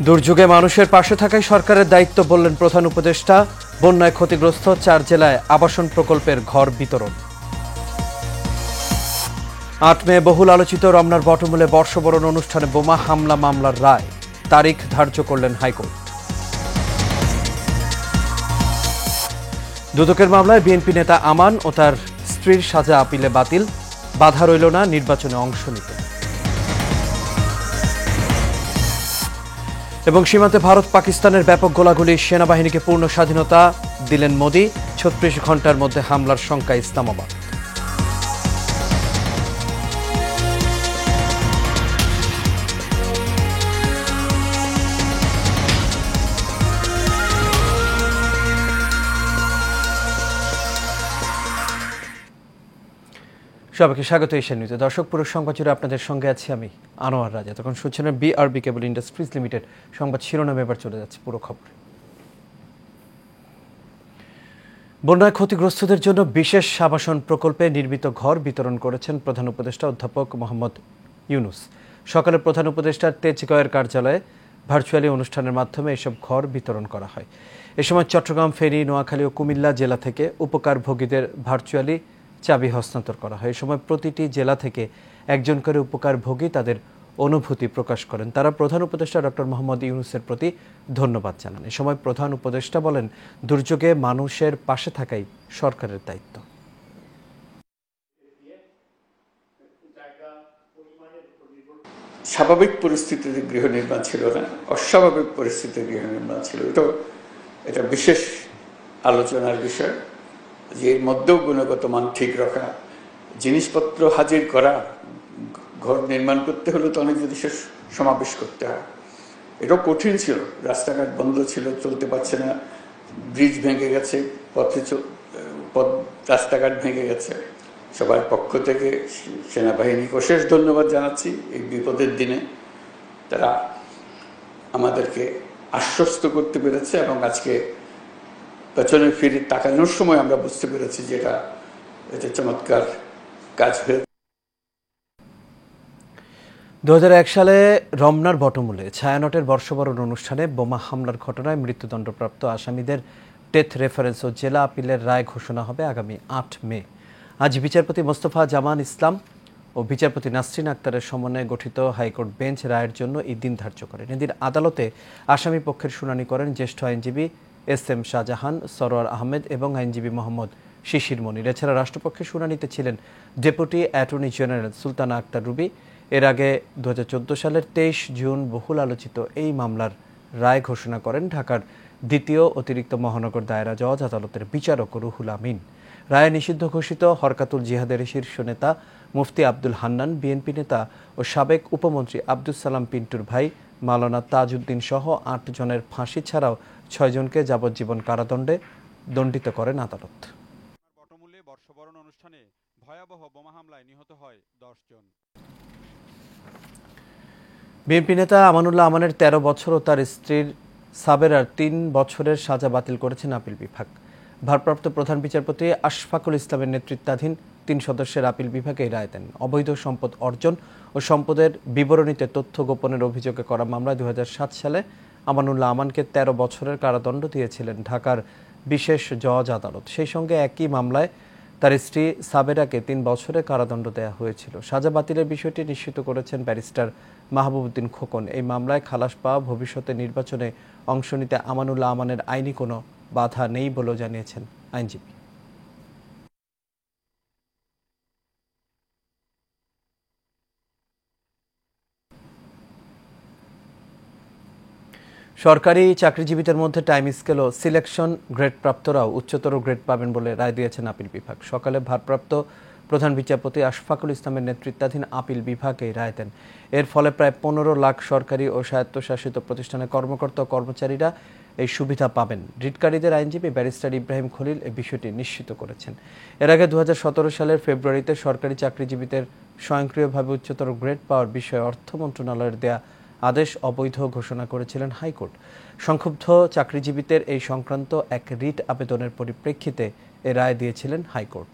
দুর্যোগে মানুষের পাশে থাকাই সরকারের দায়িত্ব বললেন প্রধান উপদেষ্টা। বন্যায় ক্ষতিগ্রস্ত 4 জেলায় আবাসন প্রকল্পের ঘর বিতরণ। 8 মে বহুল আলোচিত রমনার বটমূলে বর্ষবরণ অনুষ্ঠানে বোমা হামলা মামলার রায়, তারিখ ধার্য করলেন হাইকোর্ট। দুদকের মামলায় বিএনপি নেতা আমান ও তার স্ত্রীর সাজা আপিলে বাতিল, বাধা রইল না নির্বাচনে অংশ নিতে। এবং সীমান্তে ভারত পাকিস্তানের ব্যাপক গোলাগুলি, সেনাবাহিনীকে পূর্ণ স্বাধীনতা দিলেন মোদি। 36 ঘন্টার মধ্যে হামলার শঙ্কা ইসলামাবাদ। সবাইকে স্বাগত এশিয়ান নিউজে। দর্শক, পুরো সংবাদ জুড়ে আপনাদের সঙ্গে আছি আমি আনোয়ার রাজা। তখন শুনছেন বিআরবি কেবল ইন্ডাস্ট্রিজ লিমিটেড সংবাদ শিরোনাম। এবার চলে যাচ্ছে পুরো খবর। বন্যায় ক্ষতিগ্রস্তদের জন্য বিশেষ আবাসন প্রকল্পে নির্মিত ঘর বিতরণ করেছেন প্রধান উপদেষ্টা অধ্যাপক মোহাম্মদ ইউনুস। সকালে প্রধান উপদেষ্টার তেজগাঁওয়ের কার্যালয়ে ভার্চুয়ালি অনুষ্ঠানের মাধ্যমে এসব ঘর বিতরণ করা হয়। এ সময় চট্টগ্রাম, ফেনী, নোয়াখালী ও কুমিল্লা জেলা থেকে উপকারভোগীদের ভার্চুয়ালি চাবি হস্তান্তর করা হয়। এ সময় প্রতিটি জেলা থেকে একজন করে উপকারভোগী তাদের অনুভূতি প্রকাশ করেন। তারা প্রধান উপদেষ্টা ডক্টর মোহাম্মদ ইউনুসের প্রতি ধন্যবাদ জানান। এ সময় প্রধান উপদেষ্টা বলেন, দুর্যোগে মানুষের পাশে থাকাই সরকারের দায়িত্ব। স্বাভাবিক পরিস্থিতিতে গৃহ নির্মাণ ছিল না, অস্বাভাবিক পরিস্থিতিতে গৃহ নির্মাণ ছিল। এটা বিশেষ আলোচনার বিষয় যে এর মধ্যেও গুণগত মান ঠিক রাখা, জিনিসপত্র হাজির করা। ঘর নির্মাণ করতে হলে তো অনেক জিনিসের সমাবেশ করতে হয়। এটাও কঠিন ছিল, রাস্তাঘাট বন্ধ ছিল, চলতে পারছে না, ব্রিজ ভেঙে গেছে, রাস্তাঘাট ভেঙে গেছে। সবার পক্ষ থেকে সেনাবাহিনীকে অশেষ ধন্যবাদ জানাচ্ছি। এই বিপদের দিনে তারা আমাদেরকে আশ্বস্ত করতে পেরেছে এবং আজকে পেছনে ফিরে তাকানোর সময় আমরা বুঝতে পেরেছি যে এটা চমৎকার কাজ হয়েছে। 2001 সালে রমনার বটমূলে ছায়ানটের বর্ষবরণ অনুষ্ঠানে বোমা হামলার ঘটনায় মৃত্যুদণ্ডপ্রাপ্ত আসামিদের ডেথ রেফারেন্স ও জেলা আপিলের রায় ঘোষণা হবে আগামী 8 মে। আজ বিচারপতি মোস্তফা জামান ইসলাম ও বিচারপতি নাসরিন আক্তারের সমন্বয়ে গঠিত হাইকোর্ট বেঞ্চ রায়ের জন্য এই দিন ধার্য করেন। এদিন আদালতে আসামি পক্ষের শুনানি করেন জ্যেষ্ঠ আইনজীবী SM শাহজাহান, সরোয়ার আহমেদ এবং আইনজীবী মোহাম্মদ শিশির মনির। এছাড়া রাষ্ট্রপক্ষের শুনানিতে ছিলেন deputy attorney general Sultana Akter Rubi. এর আগে 2014 সালের 23 জুন বহুল আলোচিত এই মামলার রায় ঘোষণা করেন ঢাকার দ্বিতীয় অতিরিক্ত মহানগর দায়রা জজ আদালতের বিচারক রুহুল আমিন। রায়ে নিষিদ্ধ ঘোষিত হরকাতুল জিহাদের শীর্ষ নেতা মুফতি আব্দুল হান্নান, বিএনপি নেতা ও সাবেক উপমন্ত্রী আব্দুস সালাম পিন্টুর ভাই মাওলানা তাজউদ্দিন সহ 8 জনের ফাঁসি ছাড়াও 6 জনকে যাবজ্জীবন কারাদণ্ডে দণ্ডিত করেন আদালত। বটমূলে বর্ষবরণ অনুষ্ঠানে ভয়াবহ বোমা হামলায় নিহত হয় 10 জন। বিএনপি নেতা আমানুল্লাহ আমানের 13 বছর ও তার স্ত্রীর সাবেরার 3 বছরের সাজা বাতিল করেছেন আপিল বিভাগ। ভারপ্রাপ্ত প্রধান বিচারপতি আশফাকুল ইসলামের নেতৃত্বাধীন 3 সদস্যের আপিল বিভাগ এই রায় দেন। অবৈধ সম্পদ অর্জন ও সম্পদের বিবরণীতে তথ্য গোপনের অভিযোগে করা মামলায় 2007 সালে আমানুল্লাহ আমানকে 13 বছরের কারাদণ্ড দিয়েছিলেন ঢাকার বিশেষ জজ আদালত। সেই সঙ্গে একই মামলায় তার স্ত্রী সাবেরাকে 3 বছরের কারাদণ্ড দেওয়া হয়েছিল। সাজা বাতিলের বিষয়টি নিশ্চিত করেছেন ব্যারিস্টার মাহবুব উদ্দিন খোকন। এই মামলায় খালাস পাওয়া ভবিষ্যতে নির্বাচনে অংশ নিতে আমানুল্লাহ আমানের আইনি কোনো বাধা নেই বলেও জানিয়েছেন আইনজীবী। সরকারি চাকরিজীবীদের মধ্যে টাইম স্কেল ও সিলেকশন গ্রেড প্রাপ্তরাও উচ্চতর গ্রেড পাবেন বলে রায় দিয়েছেন আপিল বিভাগ। সকালে ভারপ্রাপ্ত প্রধান বিচারপতি আশফাকুল ইসলামের নেতৃত্বাধীন আপিল বিভাগ এই রায় দেন। এর ফলে প্রায় 15 লাখ সরকারি ও স্বায়ত্তশাসিত প্রতিষ্ঠানের কর্মকর্তা ও কর্মচারীরা এই সুবিধা পাবেন। রিটকারীদের আইনজীবী ব্যারিস্টার ইব্রাহিম খলিল এই বিষয়টি নিশ্চিত করেছেন। এর আগে 2017 সালের ফেব্রুয়ারিতে সরকারি চাকরিজীবীদের স্বয়ংক্রিয়ভাবে উচ্চতর গ্রেড পাওয়ার বিষয়ে অর্থ মন্ত্রণালয়ের দেয়া আদেশ অবৈধ ঘোষণা করেছিলেন হাইকোর্ট। সংক্ষুব্ধ চাকরিজীবীদের এই সংক্রান্ত এক রিট আবেদনের পরিপ্রেক্ষিতে এ রায় দিয়েছিলেন হাইকোর্ট।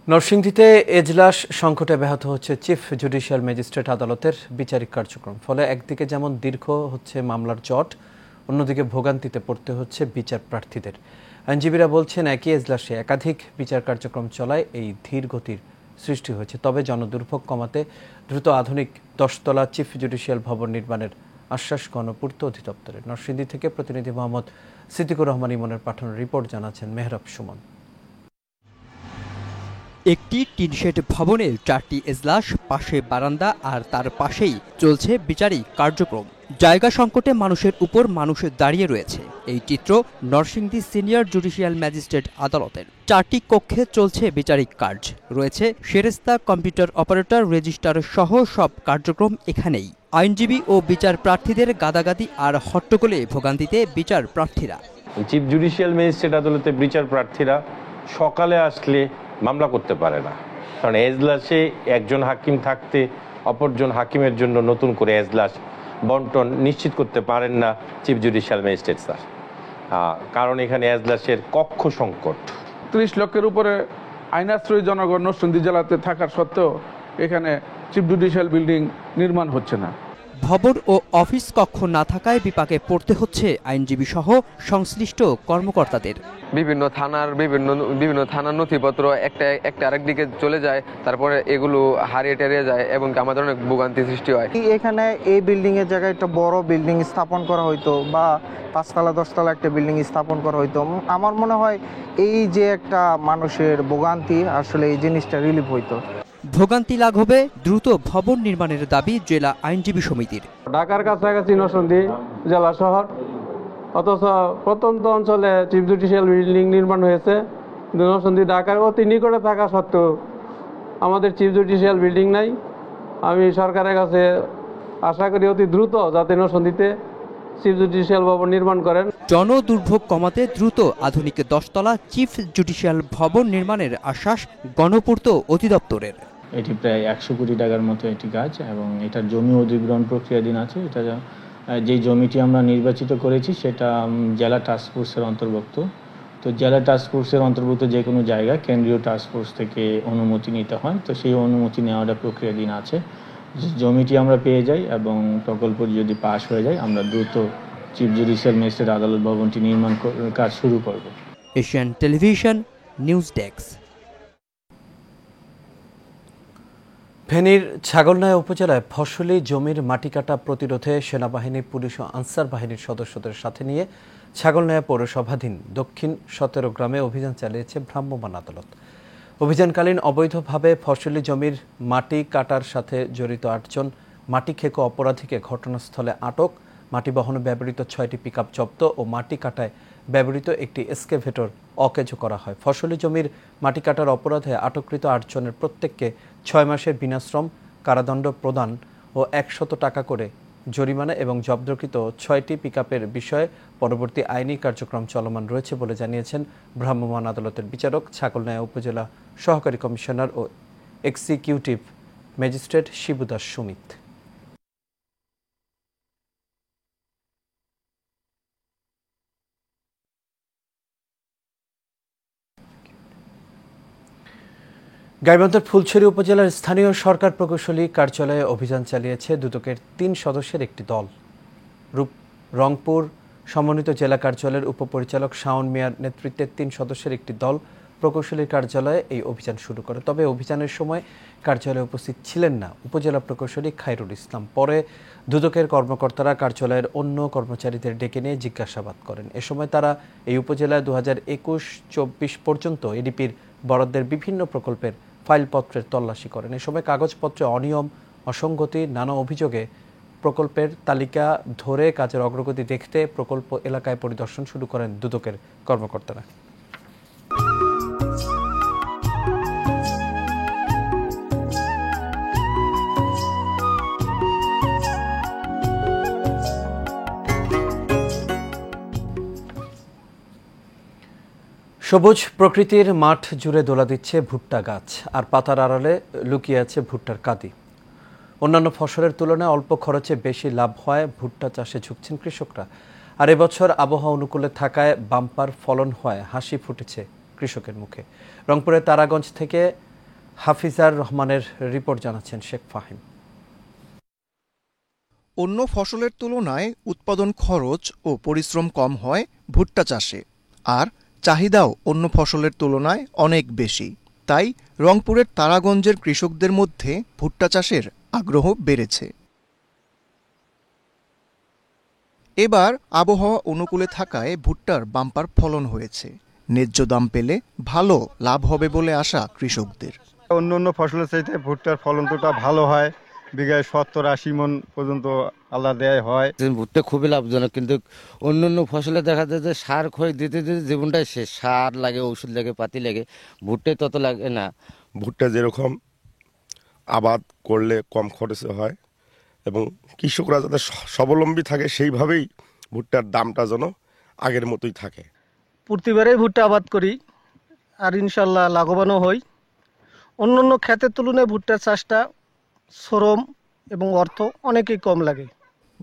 নরসিংদীতে এজলাস সংকটে ব্যাহত হচ্ছে চিফ জুডিশিয়াল ম্যাজিস্ট্রেট আদালতের বিচারিক কার্যক্রম। ফলে একদিকে যেমন দীর্ঘ হচ্ছে মামলার জট, অন্যদিকে ভোগান্তিতে পড়তে হচ্ছে বিচার প্রার্থীদের। আইনজীবীরা বলছেন একই এজলাসে একাধিক বিচার কার্যক্রম চলায় এই ধীর গতির সৃষ্টি হয়েছে। তবে জনদুর্ভোগ কমাতে দ্রুত আধুনিক 10তলা চিফ জুডিশিয়াল ভবন নির্মাণের আশ্বাস গণপূর্ত অধিদপ্তরের। নরসিংদী থেকে প্রতিনিধি মোহাম্মদ সিদ্দিকুর রহমান ইমনের পাঠানো রিপোর্ট জানাচ্ছেন মেহরাব সুমন। একটি টিনশেড ভবনে 4টি এজলাস, পাশে বারান্দা আর তার পাশেই চলছে বিচারিক কার্যক্রম। জায়গা সংকটে মানুষের উপর মানুষ দাঁড়িয়ে রয়েছে। এই চিত্র নরসিংদী সিনিয়র জুডিশিয়াল ম্যাজিস্ট্রেট আদালতের। 4টি কক্ষে চলছে বিচারিক কাজ। রয়েছে সেরেস্তা, কম্পিউটার অপারেটর, রেজিস্ট্রার সহ সব কার্যক্রম এখানেই। আইনজীবী ও বিচার প্রার্থীদের গাদাগাদি আর হট্টগোলে ভোগান্তিতে বিচার প্রার্থীরা। চিফ জুডিশিয়াল ম্যাজিস্ট্রেট আদালতে বিচার প্রার্থীরা সকালে আসলে মামলা করতে পারে না, কারণ এজলাসে একজন হাকিম থাকতে অপরজন হাকিমের জন্য নতুন করে এজলাস বন্টন নিশ্চিত করতে পারেন না চিফ জুডিশিয়াল ম্যাজিস্ট্রেট স্যার, কারণ এখানে এজলাসের কক্ষ সংকট। 30 লক্ষের উপরে আইনাশ্রয়ী জনগণ নরসিংদী জেলাতে থাকার সত্ত্বেও এখানে চিফ জুডিশিয়াল বিল্ডিং নির্মাণ হচ্ছে না। ভবন ও অফিস কক্ষ না থাকায় বিপাকে পড়তে হচ্ছে আইনজীবী সহ সংশ্লিষ্ট কর্মকর্তাদের। বিভিন্ন থানার নথিপত্র একটা আরেক দিকে চলে যায়, তারপরে এগুলো হারিয়ে টেরিয়ে যায় এবং আমাদের অনেক ভোগান্তি সৃষ্টি হয়। এখানে এই বিল্ডিং এর জায়গায় একটা বড় বিল্ডিং স্থাপন করা হইতো বা 5তলা 10তলা একটা বিল্ডিং স্থাপন করা হইতো। আমার মনে হয় এই যে একটা মানুষের ভোগান্তি, আসলে এই জিনিসটা রিলিফ হইতো। ভোগান্তি লাঘবে দ্রুত ভবন নির্মাণের দাবি জেলা আইনজীবী সমিতির। ঢাকার কাছাকাছি নরসিংদী জেলা শহর, অথচ প্রত্যন্ত অঞ্চলে চিফ জুডিশিয়াল বিল্ডিং নির্মাণ হয়েছে। নরসিংদী ঢাকার অতি নিকটে থাকা সত্ত্বেও আমাদের চিফ জুডিশিয়াল বিল্ডিং নাই। আমি সরকারের কাছে আশা করি অতি দ্রুত যাতে নরসিংদীতে চিফ জুডিশিয়াল ভবন নির্মাণ করেন। জনদুর্ভোগ কমাতে দ্রুত আধুনিক 10তলা চিফ জুডিশিয়াল ভবন নির্মাণের আশ্বাস গণপূর্ত অধিদপ্তরের। এটি প্রায় 100 কোটি টাকার মতো একটি কাজ এবং এটার জমি অধিগ্রহণ প্রক্রিয়াধীন আছে। এটা যে জমিটি আমরা নির্বাচিত করেছি সেটা জেলা টাস্কফোর্সের অন্তর্ভুক্ত। তো জেলা টাস্কফোর্সের অন্তর্ভুক্ত যে কোনো জায়গা কেন্দ্রীয় টাস্কফোর্স থেকে অনুমতি নিতে হয়। তো সেই অনুমতি নেওয়াটা প্রক্রিয়াধীন আছে। জমিটি আমরা পেয়ে যাই এবং প্রকল্প যদি পাস হয়ে যায় আমরা দ্রুত চিফ জুডিশিয়াল ম্যাজিস্ট্রেট আদালত ভবনটি নির্মাণ কাজ শুরু করব। Asian television news desk. ফেনীর ছাগলনাইয়া উপজেলায় ফসলি জমির মাটি কাটা প্রতিরোধে সেনাবাহিনী, পুলিশ ও আনসার বাহিনীর সদস্যদের সাথে নিয়ে ছাগলনাইয়া পৌরসভাধীন দক্ষিণ 17 গ্রামে অভিযান চালিয়েছে ভ্রাম্যমাণ আদালত। অভিযানকালীন অবৈধভাবে ফসলি জমির মাটি কাটার সাথে জড়িত 8 জন মাটি খেকো অপরাধীকে ঘটনাস্থলে আটক, মাটি বহনে ব্যবহৃত 6টি পিকআপ জব্দ ও মাটি কাটায় ব্যবহৃত একটি এক্সকেভেটর অকেজো করা হয়। ফসলি জমির মাটি কাটার অপরাধে আটককৃত 8 জনের প্রত্যেককে 6 মাসের বিনাশ্রম কারাদণ্ড প্রদান ও 100 টাকা করে জরিমানা এবং জব্দকৃত 6টি পিকআপের বিষয়ে পরবর্তী আইনি কার্যক্রম চলমান রয়েছে বলে জানিয়েছেন ভ্রাম্যমাণ আদালতের বিচারক, ছাগলনাইয়া উপজেলা সহকারী কমিশনার ও এক্সিকিউটিভ ম্যাজিস্ট্রেট শিবু দাস সুমিত। গাইবান্ধার ফুলছড়ি উপজেলার স্থানীয় সরকার প্রকৌশলী কার্যালয়ে অভিযান চালিয়েছে দুদকের 3 সদস্যের একটি দল। রংপুর সমন্বিত জেলা কার্যালয়ের উপপরিচালক শাওন মিয়ার নেতৃত্বে 3 সদস্যের একটি দল প্রকৌশলী কার্যালয়ে এই অভিযান শুরু করে। তবে অভিযানের সময় কার্যালয়ে উপস্থিত ছিলেন না উপজেলা প্রকৌশলী খায়রুল ইসলাম। পরে দুদকের কর্মকর্তারা কার্যালয়ের অন্য কর্মচারীদের ডেকে নিয়ে জিজ্ঞাসাবাদ করেন। এ সময় তারা এই উপজেলায় 2021-24 পর্যন্ত এডিপির বরাদ্দের বিভিন্ন প্রকল্পের ফাইলপত্রের তল্লাশি করেন। এ সময় কাগজপত্রে অনিয়ম, অসঙ্গতি, নানা অভিযোগে প্রকল্পের তালিকা ধরে কাজের অগ্রগতি দেখতে প্রকল্প এলাকায় পরিদর্শন শুরু করেন দুদকের কর্মকর্তারা। সবুজ প্রকৃতির মাঠ জুড়ে দোলা দিচ্ছে ভুট্টা গাছ, আর পাতার আড়ালে লুকিয়ে আছে ভুট্টার কাঁদি। অন্যান্য ফসলের তুলনায় অল্প খরচে বেশি লাভ হয় ভুট্টা চাষে ঝুঁকছেন কৃষকরা। আর এবছর আবহাওয়া অনুকূলে থাকায় বাম্পার ফলন হয় হাসি ফুটেছে কৃষকের মুখে। রংপুরের তারাগঞ্জ থেকে হাফিজার রহমানের রিপোর্ট জানাচ্ছেন শেখ ফাহিম। অন্য ফসলের তুলনায় উৎপাদন খরচ ও পরিশ্রম কম হয় ভুট্টা চাষে, আর চাহিদাও অন্য ফসলের তুলনায় অনেক বেশি। তাই রংপুরের তারাগঞ্জের কৃষকদের মধ্যে ভুট্টা চাষের আগ্রহ বেড়েছে। এবার আবহাওয়া অনুকূলে থাকায় ভুট্টার বাম্পার ফলন হয়েছে। ন্যায্য দাম পেলে ভালো লাভ হবে বলে আশা কৃষকদের। অন্য অন্য ফসলের চাইতে ভুট্টার ফলনটা ভালো হয়, বিঘায় 70-80 মণ পর্যন্ত আল্লাহ দেয় হয়। ভুট্টা খুবই লাভজনক, কিন্তু অন্য অন্য ফসলে দেখা যায় যে সার ক্ষয় দিতে দিতে জীবনটাই শেষ। সার লাগে, ওষুধ লাগে, পাতি লাগে, ভুট্টায় তত লাগে না। ভুট্টা যেরকম আবাদ করলে কম খরচে হয় এবং কৃষকরা যাতে স্বাবলম্বী থাকে, সেইভাবেই ভুট্টার দামটা যেন আগের মতোই থাকে। প্রতিবারেই ভুট্টা আবাদ করি আর ইনশাল্লাহ লাভবানও হই। অন্যান্য ক্ষেতের তুলনায় ভুট্টার চাষটা শ্রম এবং অর্থ অনেকই কম লাগে।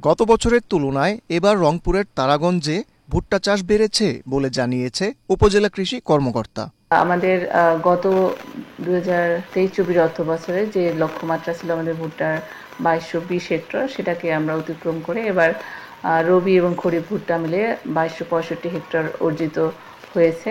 গত বছরের তুলনায় এবার রংপুরের তারাগঞ্জে ভুট্টা চাষ বেড়েছে বলে জানিয়েছে উপজেলা কৃষি কর্মকর্তা। আমাদের গত 2023-24 অর্থ বছরে যে লক্ষ্যমাত্রা ছিল আমাদের ভুট্টার 2220 হেক্টর, সেটাকে আমরা অতিক্রম করে এবার রবি এবং খরিফ ভুট্টা মিলে 2265 হেক্টর অর্জিত হয়েছে।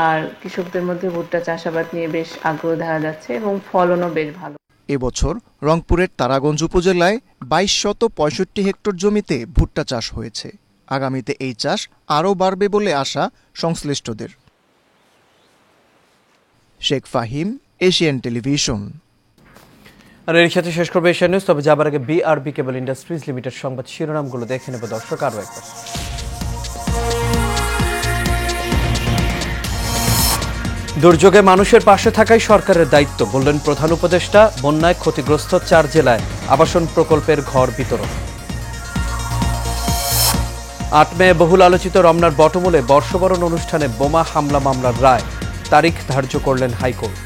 আর কৃষকদের মধ্যে ভুট্টা চাষাবাদ নিয়ে বেশ আগ্রহ দেখা যাচ্ছে এবং ফলনও বেশ ভালো। এবছর রংপুরের তারাগঞ্জ উপজেলায় 2265 হেক্টর জমিতে ভুট্টা চাষ হয়েছে। আগামীতে এই চাষ আরও বাড়বে বলে আশা সংশ্লিষ্টদের। Sheikh Fahim, Asian television. আর এর সাথে শেষ করবে এশিয়ান নিউজ। তবে যাবার আগে বিআরবি কেবল ইন্ডাস্ট্রিজ লিমিটেড সংবাদ শিরোনামগুলো দেখে নেব দর্শক আরও একবার। দুর্যোগে মানুষের পাশে থাকাই সরকারের দায়িত্ব বললেন প্রধান উপদেষ্টা। বন্যায় ক্ষতিগ্রস্ত 4 জেলায় আবাসন প্রকল্পের ঘর বিতরণ। 8 মে বহুল আলোচিত রমনার বটমূলে বর্ষবরণ অনুষ্ঠানে বোমা হামলা মামলার রায়, তারিখ ধার্য করলেন হাইকোর্ট।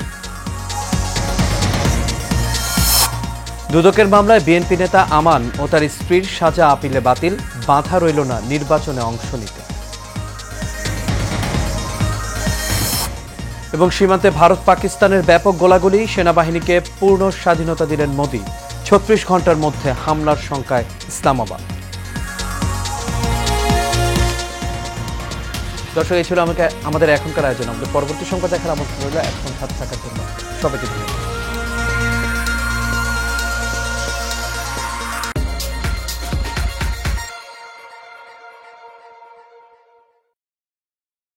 দুদকের মামলায় বিএনপি নেতা আমান ও তার স্ত্রীর সাজা আপিলে বাতিল, বাধা রইল না নির্বাচনে অংশ নিতে। এবং সীমান্তে ভারত পাকিস্তানের ব্যাপক গোলাগুলি, সেনাবাহিনীকে পূর্ণ স্বাধীনতা দিলেন মোদি। 36 ঘন্টার মধ্যে হামলার শঙ্কায় ইসলামাবাদ। দর্শক, এই ছিল আমাদের এখনকার আয়োজন। আমাদের পরবর্তী সংবাদ দেখার আমন্ত্রণ রইল। এখন সাথে থাকার জন্য সবাইকে ধন্যবাদ।